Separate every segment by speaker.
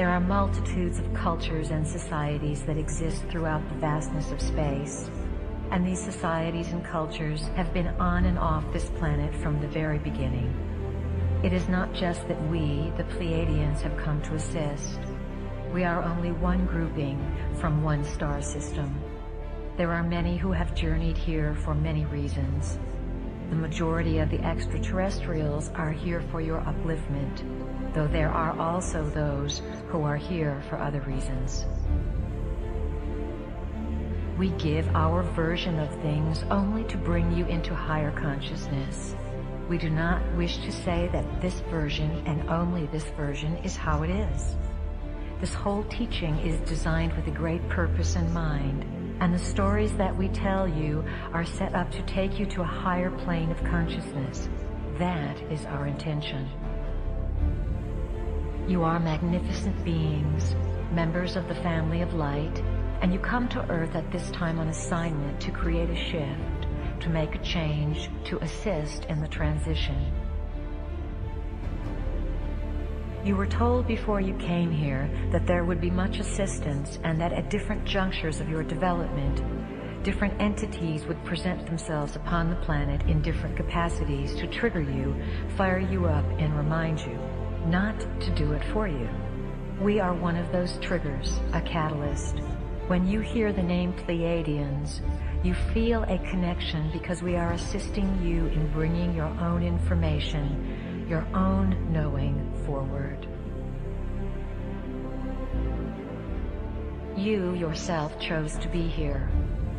Speaker 1: There are multitudes of cultures and societies that exist throughout the vastness of space, and these societies and cultures have been on and off this planet from the very beginning. It is not just that we, the Pleiadians, have come to assist. We are only one grouping from one star system. There are many who have journeyed here for many reasons. The majority of the extraterrestrials are here for your upliftment, though there are also those who are here for other reasons. We give our version of things only to bring you into higher consciousness. We do not wish to say that this version and only this version is how it is. This whole teaching is designed with a great purpose in mind, and the stories that we tell you are set up to take you to a higher plane of consciousness. That is our intention. You are magnificent beings, members of the family of light, and you come to Earth at this time on assignment to create a shift, to make a change, to assist in the transition. You were told before you came here that there would be much assistance and that at different junctures of your development, different entities would present themselves upon the planet in different capacities to trigger you, fire you up, and remind you, not to do it for you. We are one of those triggers, a catalyst. When you hear the name Pleiadians, you feel a connection because we are assisting you in bringing your own information, your own knowing forward. You yourself chose to be here.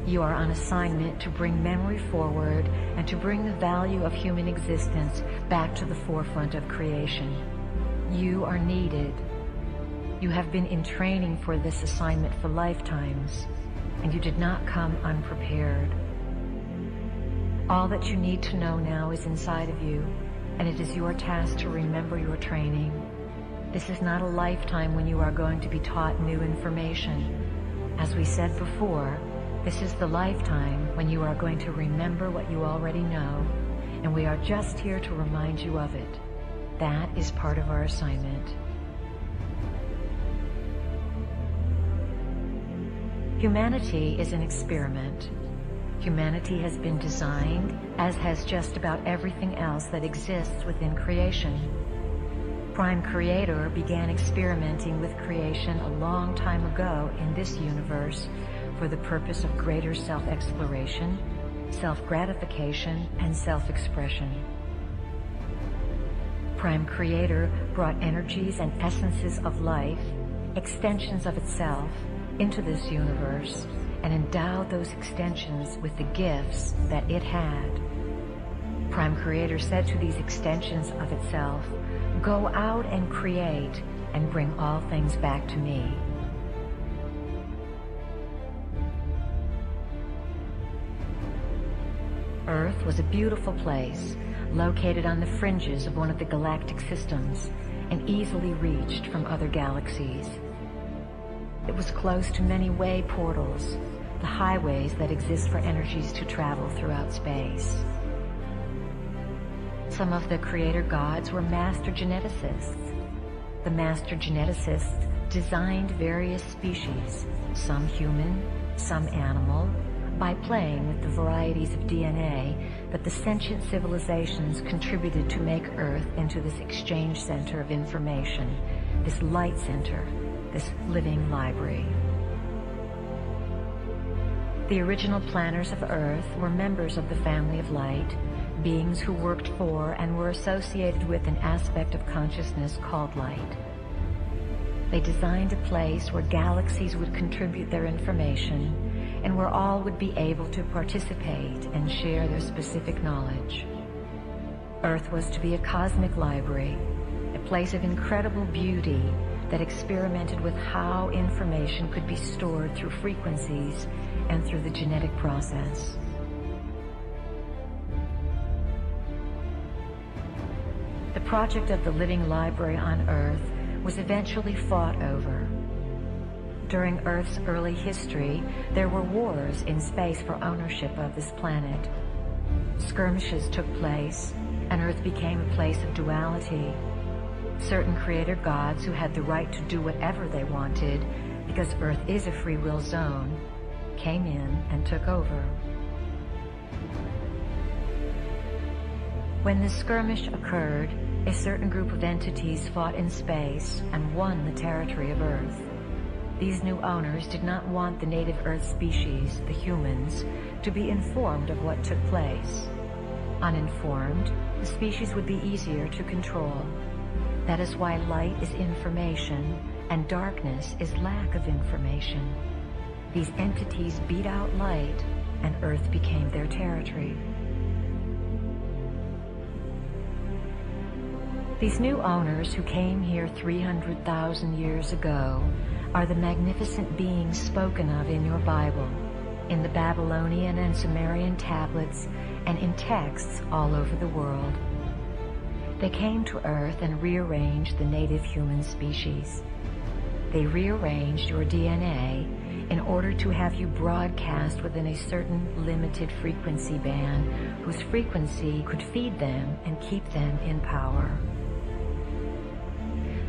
Speaker 1: You are on assignment to bring memory forward and to bring the value of human existence back to the forefront of creation. You are needed. You have been in training for this assignment for lifetimes, and you did not come unprepared. All that you need to know now is inside of you, and it is your task to remember your training. This is not a lifetime when you are going to be taught new information. As we said before, this is the lifetime when you are going to remember what you already know, and we are just here to remind you of it. That is part of our assignment. Humanity is an experiment. Humanity has been designed, as has just about everything else that exists within creation. Prime Creator began experimenting with creation a long time ago in this universe for the purpose of greater self-exploration, self-gratification, and self-expression. Prime Creator brought energies and essences of life, extensions of itself, into this universe and endowed those extensions with the gifts that it had. Prime Creator said to these extensions of itself, "Go out and create and bring all things back to me." Earth was a beautiful place, located on the fringes of one of the galactic systems and easily reached from other galaxies. It was close to many way portals, the highways that exist for energies to travel throughout space. Some of the creator gods were master geneticists. The master geneticists designed various species, some human, some animal, by playing with the varieties of DNA that the sentient civilizations contributed to make Earth into this exchange center of information, this light center, this living library. The original planners of Earth were members of the family of light, beings who worked for and were associated with an aspect of consciousness called light. They designed a place where galaxies would contribute their information and where all would be able to participate and share their specific knowledge. Earth was to be a cosmic library, a place of incredible beauty that experimented with how information could be stored through frequencies and through the genetic process. The project of the living library on Earth was eventually fought over. During Earth's early history, there were wars in space for ownership of this planet. Skirmishes took place, and Earth became a place of duality. Certain creator gods who had the right to do whatever they wanted, because Earth is a free will zone, came in and took over. When this skirmish occurred, a certain group of entities fought in space and won the territory of Earth. These new owners did not want the native Earth species, the humans, to be informed of what took place. Uninformed, the species would be easier to control. That is why light is information and darkness is lack of information. These entities beat out light and Earth became their territory. These new owners who came here 300,000 years ago are the magnificent beings spoken of in your Bible, in the Babylonian and Sumerian tablets, and in texts all over the world. They came to Earth and rearranged the native human species. They rearranged your DNA in order to have you broadcast within a certain limited frequency band whose frequency could feed them and keep them in power.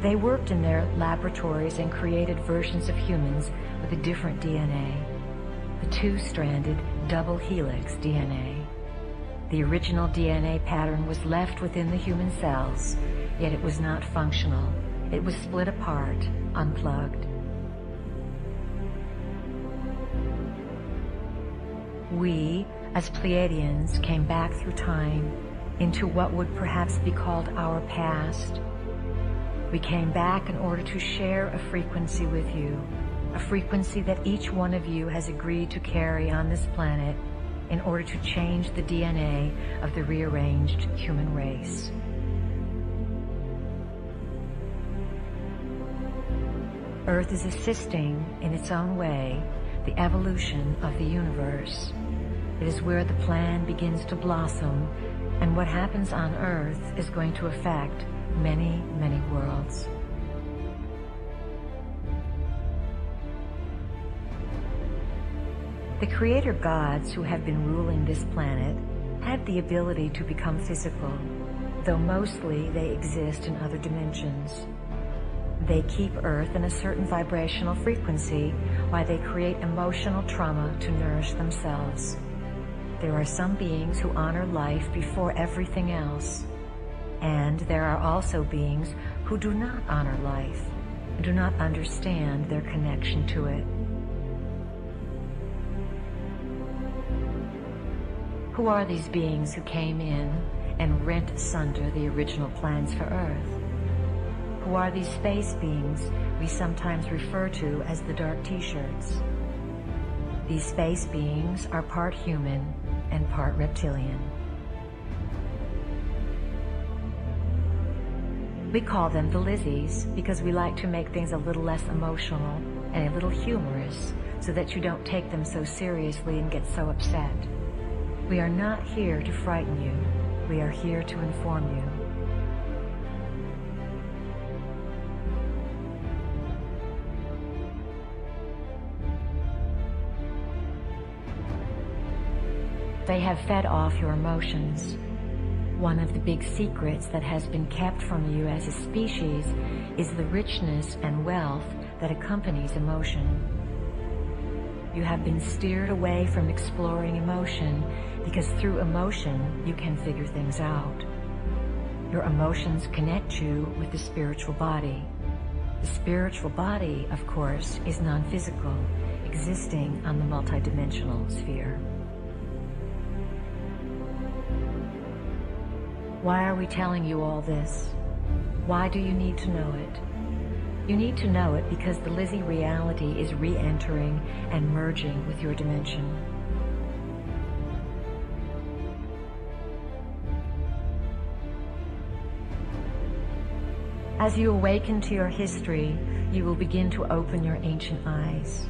Speaker 1: They worked in their laboratories and created versions of humans with a different DNA, the two-stranded double helix DNA. The original DNA pattern was left within the human cells, yet it was not functional. It was split apart, unplugged. We, as Pleiadians, came back through time into what would perhaps be called our past. We came back in order to share a frequency with you, a frequency that each one of you has agreed to carry on this planet in order to change the DNA of the rearranged human race. Earth is assisting, in its own way, the evolution of the universe. It is where the plan begins to blossom, and what happens on Earth is going to affect many, many worlds. The creator gods who have been ruling this planet have the ability to become physical, though mostly they exist in other dimensions. They keep Earth in a certain vibrational frequency while they create emotional trauma to nourish themselves. There are some beings who honor life before everything else. And there are also beings who do not honor life and do not understand their connection to it. Who are these beings who came in and rent asunder the original plans for Earth? Who are these space beings we sometimes refer to as the dark T-shirts? These space beings are part human and part reptilian. We call them the Lizzies because we like to make things a little less emotional and a little humorous so that you don't take them so seriously and get so upset. We are not here to frighten you. We are here to inform you. They have fed off your emotions. One of the big secrets that has been kept from you as a species is the richness and wealth that accompanies emotion. You have been steered away from exploring emotion because through emotion you can figure things out. Your emotions connect you with the spiritual body. The spiritual body, of course, is non-physical, existing on the multidimensional sphere. Why are we telling you all this? Why do you need to know it? You need to know it because the Lizzie reality is re-entering and merging with your dimension. As you awaken to your history, you will begin to open your ancient eyes.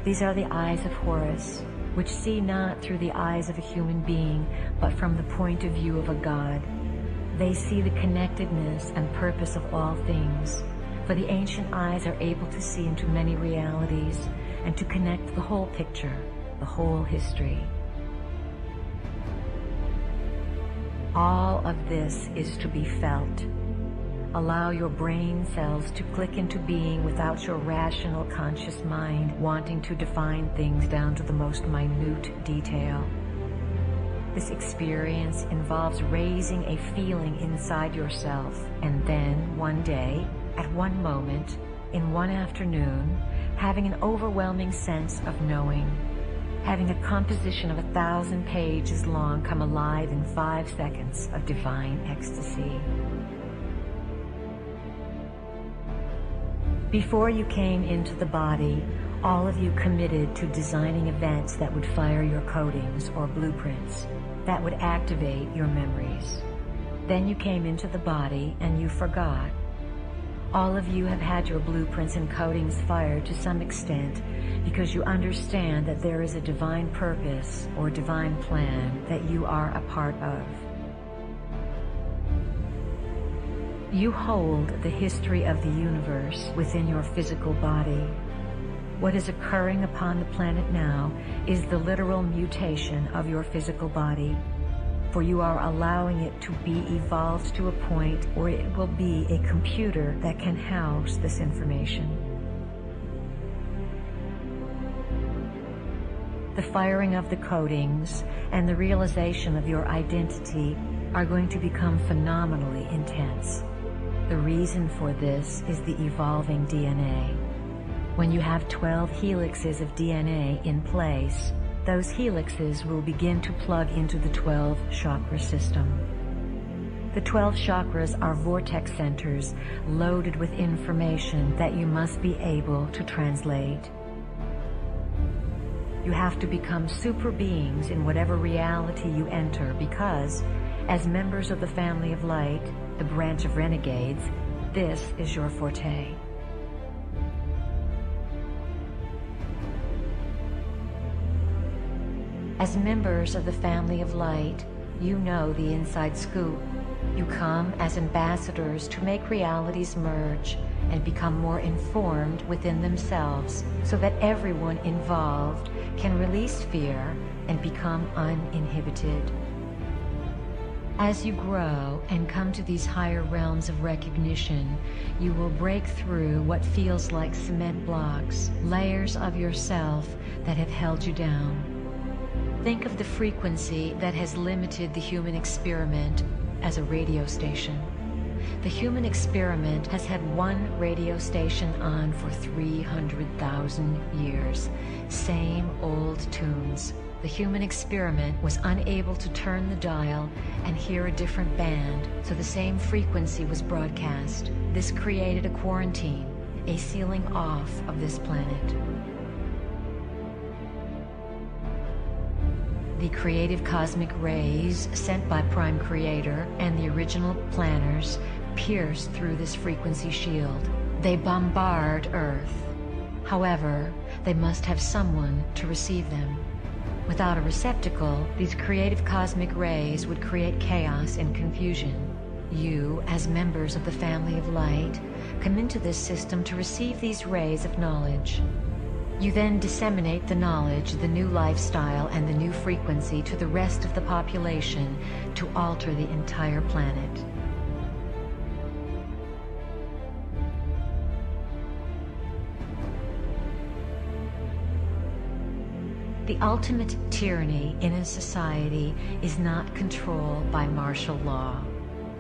Speaker 1: These are the eyes of Horus, which see not through the eyes of a human being, but from the point of view of a god. They see the connectedness and purpose of all things, for the ancient eyes are able to see into many realities and to connect the whole picture, the whole history. All of this is to be felt. Allow your brain cells to click into being without your rational conscious mind wanting to define things down to the most minute detail. This experience involves raising a feeling inside yourself, and then one day, at one moment, in one afternoon, having an overwhelming sense of knowing. Having a composition of 1,000 pages long come alive in 5 seconds of divine ecstasy. Before you came into the body, all of you committed to designing events that would fire your codings or blueprints, that would activate your memories. Then you came into the body and you forgot. All of you have had your blueprints and codings fired to some extent because you understand that there is a divine purpose or divine plan that you are a part of. You hold the history of the universe within your physical body. What is occurring upon the planet now is the literal mutation of your physical body, for you are allowing it to be evolved to a point where it will be a computer that can house this information. The firing of the codings and the realization of your identity are going to become phenomenally intense. The reason for this is the evolving DNA. When you have 12 helixes of DNA in place, those helixes will begin to plug into the 12 chakra system. The 12 chakras are vortex centers loaded with information that you must be able to translate. You have to become super beings in whatever reality you enter because, as members of the family of light, the branch of renegades, this is your forte. As members of the family of light, you know the inside scoop. You come as ambassadors to make realities merge and become more informed within themselves so that everyone involved can release fear and become uninhibited. As you grow and come to these higher realms of recognition, you will break through what feels like cement blocks, layers of yourself that have held you down. Think of the frequency that has limited the human experiment as a radio station. The human experiment has had one radio station on for 300,000 years. Same old tunes. The human experiment was unable to turn the dial and hear a different band, so the same frequency was broadcast. This created a quarantine, a sealing off of this planet. The creative cosmic rays sent by Prime Creator and the original planners pierce through this frequency shield. They bombard Earth. However, they must have someone to receive them. Without a receptacle, these creative cosmic rays would create chaos and confusion. You, as members of the family of light, come into this system to receive these rays of knowledge. You then disseminate the knowledge, the new lifestyle, and the new frequency to the rest of the population to alter the entire planet. The ultimate tyranny in a society is not control by martial law.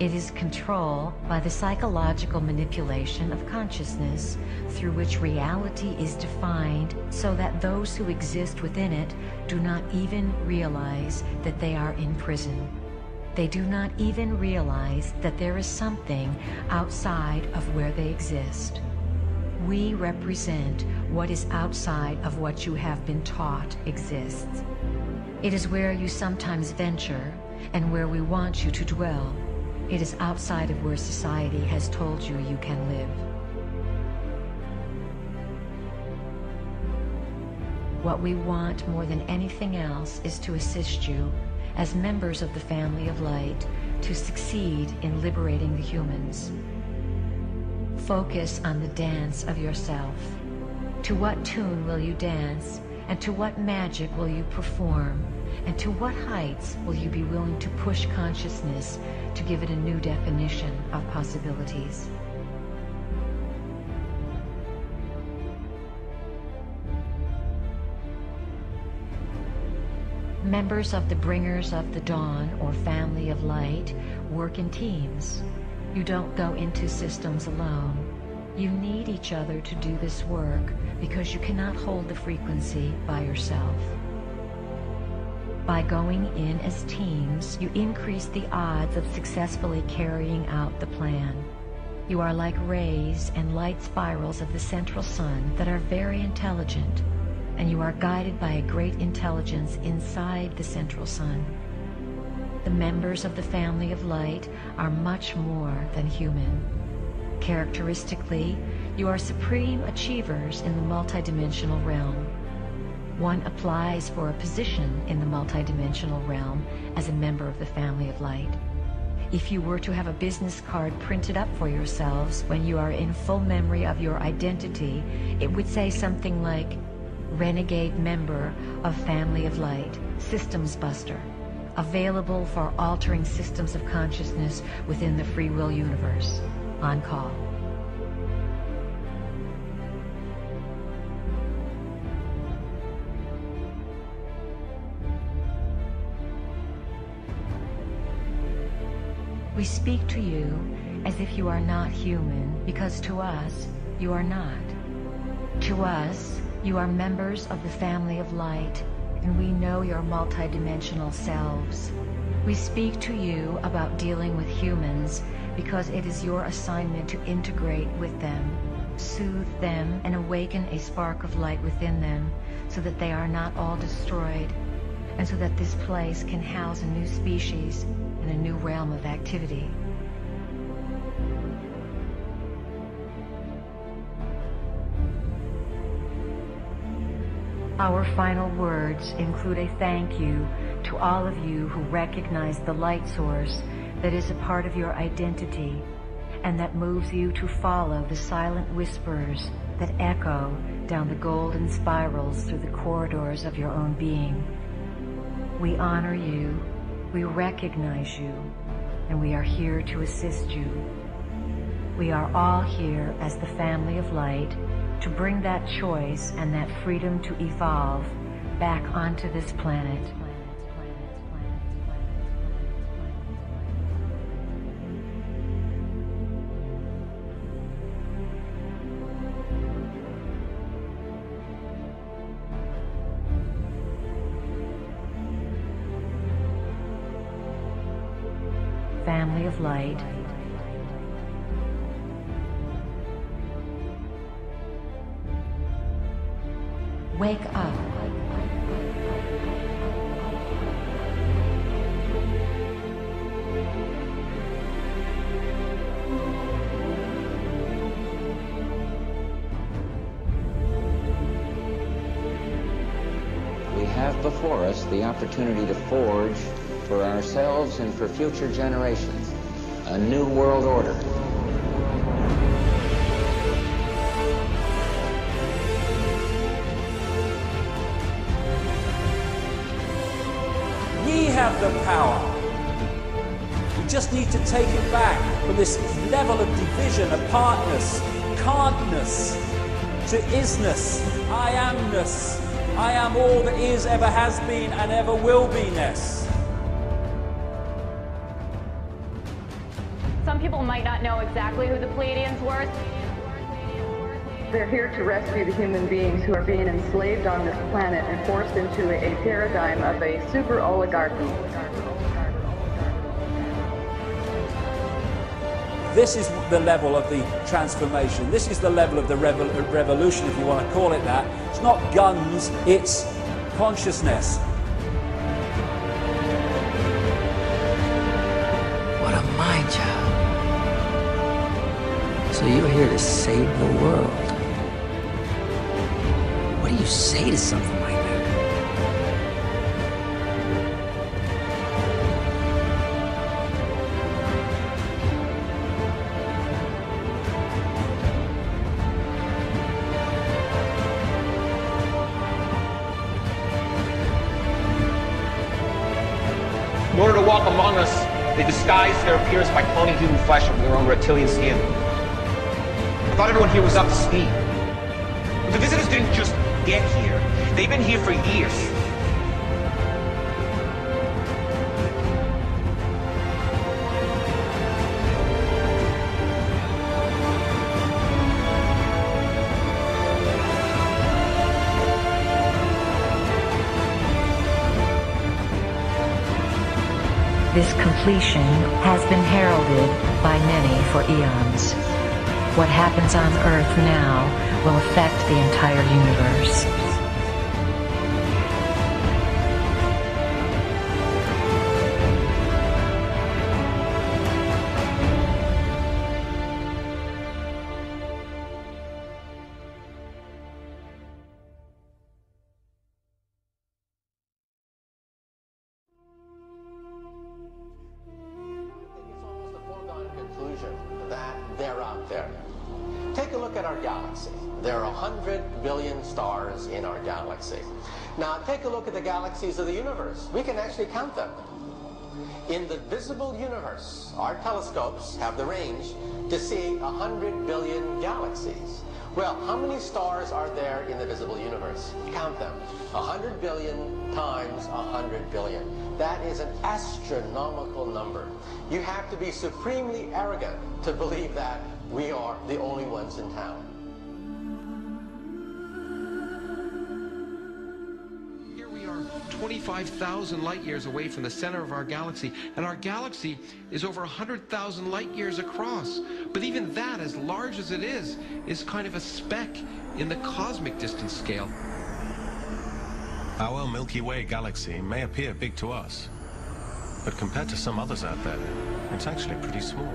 Speaker 1: It is control by the psychological manipulation of consciousness through which reality is defined so that those who exist within it do not even realize that they are in prison. They do not even realize that there is something outside of where they exist. We represent what is outside of what you have been taught exists. It is where you sometimes venture and where we want you to dwell. It is outside of where society has told you you can live. What we want more than anything else is to assist you, as members of the family of light, to succeed in liberating the humans. Focus on the dance of yourself. To what tune will you dance, and to what magic will you perform, And to what heights will you be willing to push consciousness to give it a new definition of possibilities? Members of the Bringers of the Dawn, or Family of Light, work in teams. You don't go into systems alone. You need each other to do this work because you cannot hold the frequency by yourself. By going in as teams, you increase the odds of successfully carrying out the plan. You are like rays and light spirals of the central sun that are very intelligent, and you are guided by a great intelligence inside the central sun. The members of the Family of Light are much more than human. Characteristically, you are supreme achievers in the multidimensional realm. One applies for a position in the multidimensional realm as a member of the Family of Light. If you were to have a business card printed up for yourselves when you are in full memory of your identity, it would say something like, Renegade Member of Family of Light, Systems Buster, available for altering systems of consciousness within the free will universe. On call. We speak to you as if you are not human, because to us, you are not. To us, you are members of the Family of Light, and we know your multidimensional selves. We speak to you about dealing with humans because it is your assignment to integrate with them, soothe them, and awaken a spark of light within them so that they are not all destroyed, and so that this place can house a new species and a new realm of activity. Our final words include a thank you to all of you who recognize the light source that is a part of your identity and that moves you to follow the silent whispers that echo down the golden spirals through the corridors of your own being. We honor you, we recognize you, and we are here to assist you. We are all here as the Family of Light to bring that choice and that freedom to evolve back onto this planet. Family of Light, wake up.
Speaker 2: We have before us the opportunity to forge for ourselves and for future generations a new world order.
Speaker 3: We have the power. We just need to take it back from this level of division, apartness, can'tness, to isness, I amness. I am all that is, ever has been, and ever will be-ness.
Speaker 4: Some people might not know exactly who the Pleiadians were.
Speaker 5: They're here to rescue the human beings who are being enslaved on this planet and forced into a paradigm of a super oligarchy.
Speaker 3: This is the level of the transformation. This is the level of the revolution, if you want to call it that. It's not guns, it's consciousness.
Speaker 6: What a mind job. So you're here to save the world. What do you say to something like that?
Speaker 7: order to walk among us, they disguised their appearance by cloning human flesh over their own reptilian skin. I thought everyone here was up to speed. But the visitors didn't just get here. They've been here for years.
Speaker 1: This completion has been heralded by many for eons. What happens on Earth now will affect the entire universe.
Speaker 8: That they're out there. Take a look at our galaxy. There are 100 billion stars in our galaxy. Now take a look at the galaxies of the universe. We can actually count them. In the visible universe, our telescopes have the range to see 100 billion galaxies. Well, how many stars are there in the visible universe? Count them. 100 billion times 100 billion. That is an astronomical number. You have to be supremely arrogant to believe that we are the only ones in town.
Speaker 9: Here we are 25,000 light years away from the center of our galaxy, and our galaxy is over 100,000 light years across. But even that, as large as it is kind of a speck in the cosmic distance scale.
Speaker 10: Our Milky Way galaxy may appear big to us, but compared to some others out there, it's actually pretty small.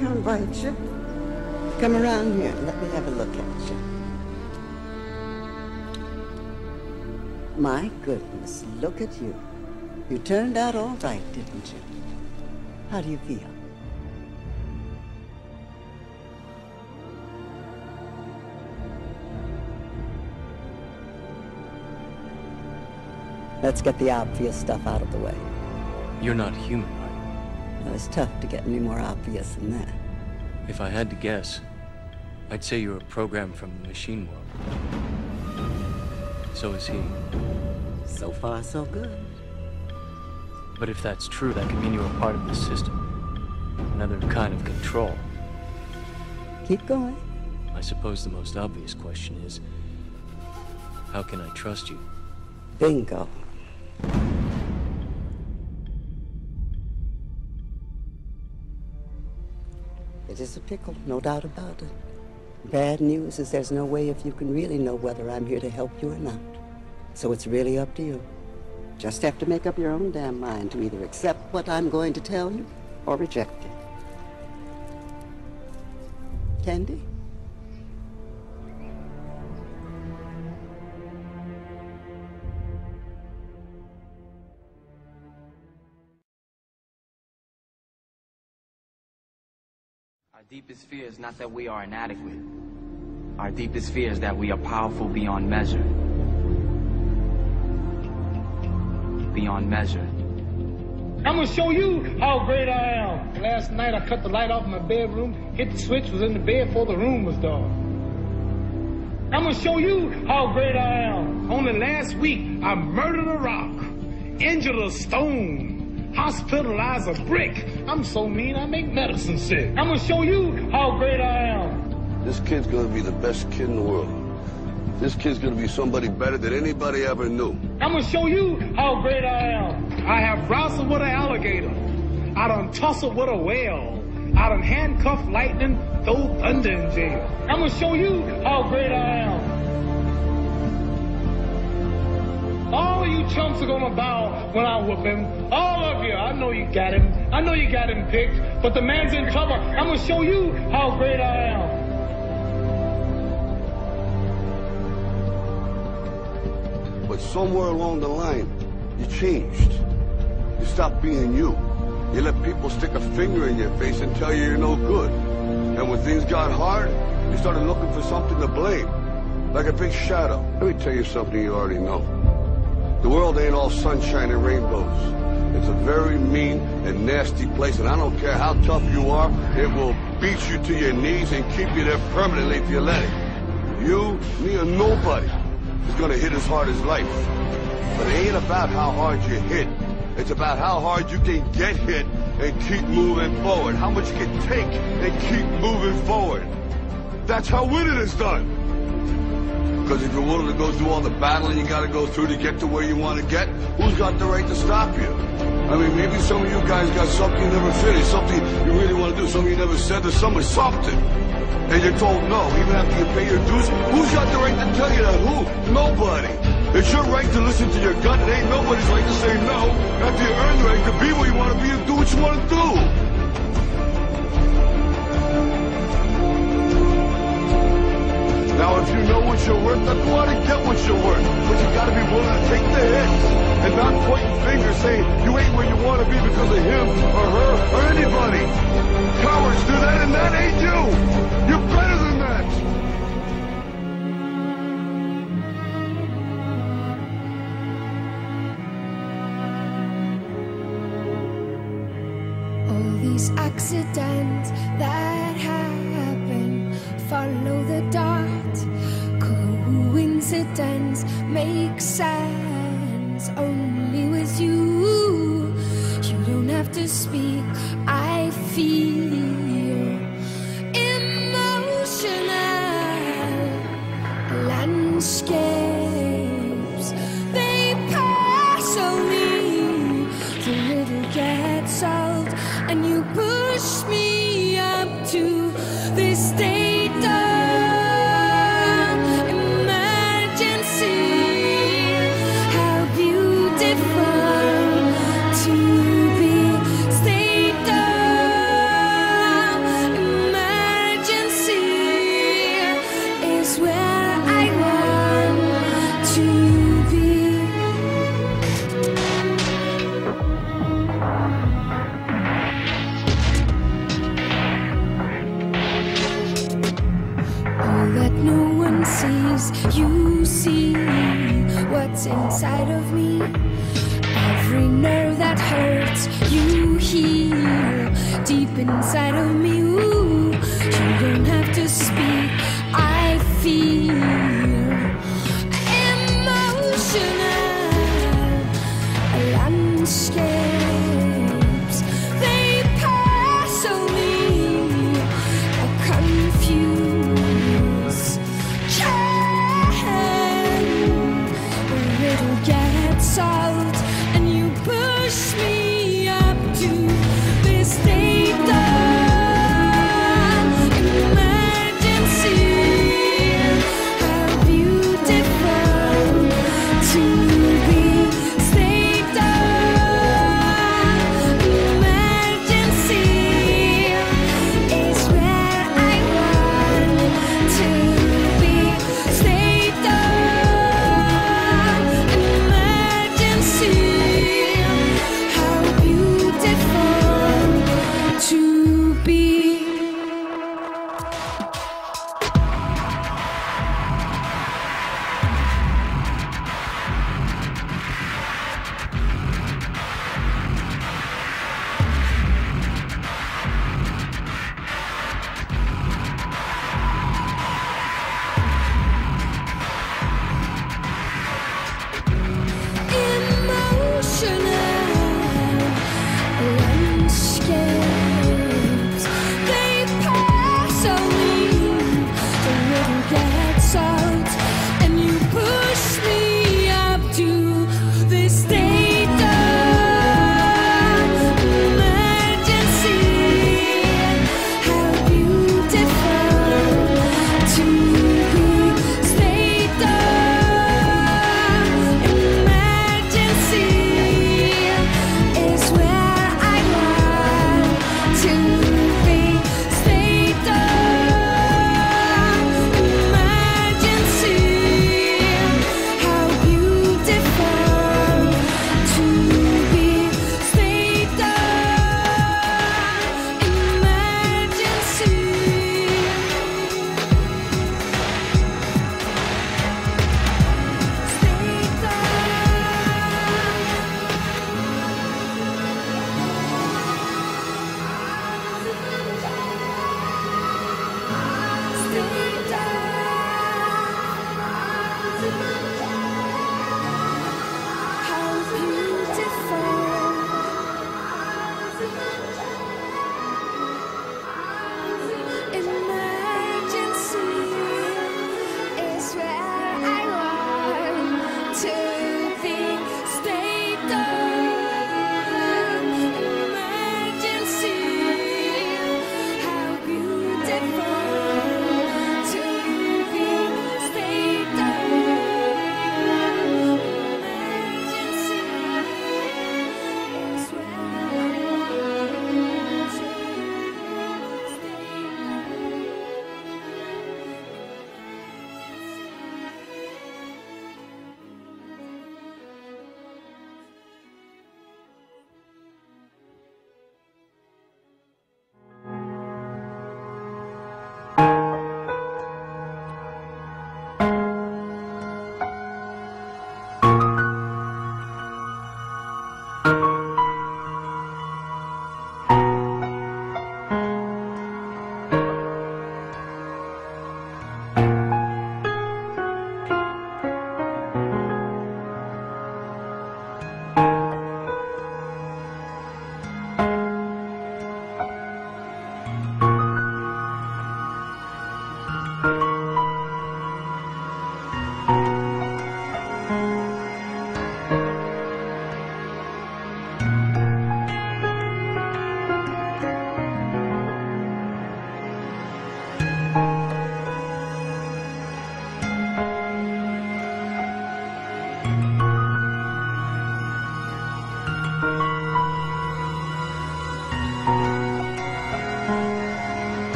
Speaker 11: Invite you. Come around here and let me have a look at you. My goodness, look at you. You turned out all right, didn't you? How do you feel? Let's get the obvious stuff out of the way.
Speaker 12: You're not human, right?
Speaker 11: Well, it's tough to get any more obvious than that.
Speaker 12: If I had to guess, I'd say you're a program from the machine world. So is he.
Speaker 11: So far, so good.
Speaker 12: But if that's true, that could mean you're a part of the system. Another kind of control.
Speaker 11: Keep going.
Speaker 12: I suppose the most obvious question is, how can I trust you?
Speaker 11: Bingo. It is a pickle, no doubt about it. Bad news is there's no way if you can really know whether I'm here to help you or not. So it's really up to you. Just have to make up your own damn mind to either accept what I'm going to tell you or reject it. Candy?
Speaker 13: Our deepest fear is not that we are inadequate. Our deepest fear is that we are powerful beyond measure. Beyond measure.
Speaker 14: I'm gonna show you how great I am. Last night I cut the light off in my bedroom, hit the switch, was in the bed before the room was dark. I'm gonna show you how great I am. Only last week I murdered a rock, injured a stone, hospitalize a brick. I'm so mean, I make medicine sick. I'm gonna show you how great I am.
Speaker 15: This kid's gonna be the best kid in the world. This kid's gonna be somebody better than anybody ever knew.
Speaker 14: I'm gonna show you how great I am. I have wrestled with an alligator. I done tussled with a whale. I done handcuffed lightning, throw thunder in jail. I'm gonna show you how great I am. All of you chumps are gonna bow when I whoop him. All of you. I know you got him. I know you got him picked, but the man's in trouble. I'm gonna show you how great I am.
Speaker 15: But somewhere along the line, you changed. You stopped being you. You let people stick a finger in your face and tell you you're no good. And when things got hard, you started looking for something to blame. Like a big shadow. Let me tell you something you already know. The world ain't all sunshine and rainbows. It's a very mean and nasty place, and I don't care how tough you are, it will beat you to your knees and keep you there permanently if you let it. You, me, or nobody is gonna hit as hard as life. But it ain't about how hard you hit. It's about how hard you can get hit and keep moving forward. How much you can take and keep moving forward. That's how winning is done. Because if you're willing to go through all the battling you gotta go through to get to where you want to get, who's got the right to stop you? I mean, maybe some of you guys got something you never finished, something you really want to do, something you never said to someone, something. And you're told no, even after you pay your dues. Who's got the right to tell you that? Who? Nobody. It's your right to listen to your gut. It ain't nobody's right to say no after you earn the right to be where you want to be and do what you want to do. Now, if you know what you're worth, then go out and get what you're worth. But you gotta be willing to take the hits and not pointing fingers saying you ain't where you want to be because of him or her or anybody. Cowards do that, and that ain't you. You're better than that.
Speaker 16: All these accidents that happen, follow the dot. Coincidence makes sense only with you. You don't have to speak. I feel emotional landscapes. They pass on me. The riddle gets solved, and you push me up to this state of you see what's inside of me. Every nerve that hurts, you heal deep inside of me. Ooh, you don't have to speak. I feel emotional landscape.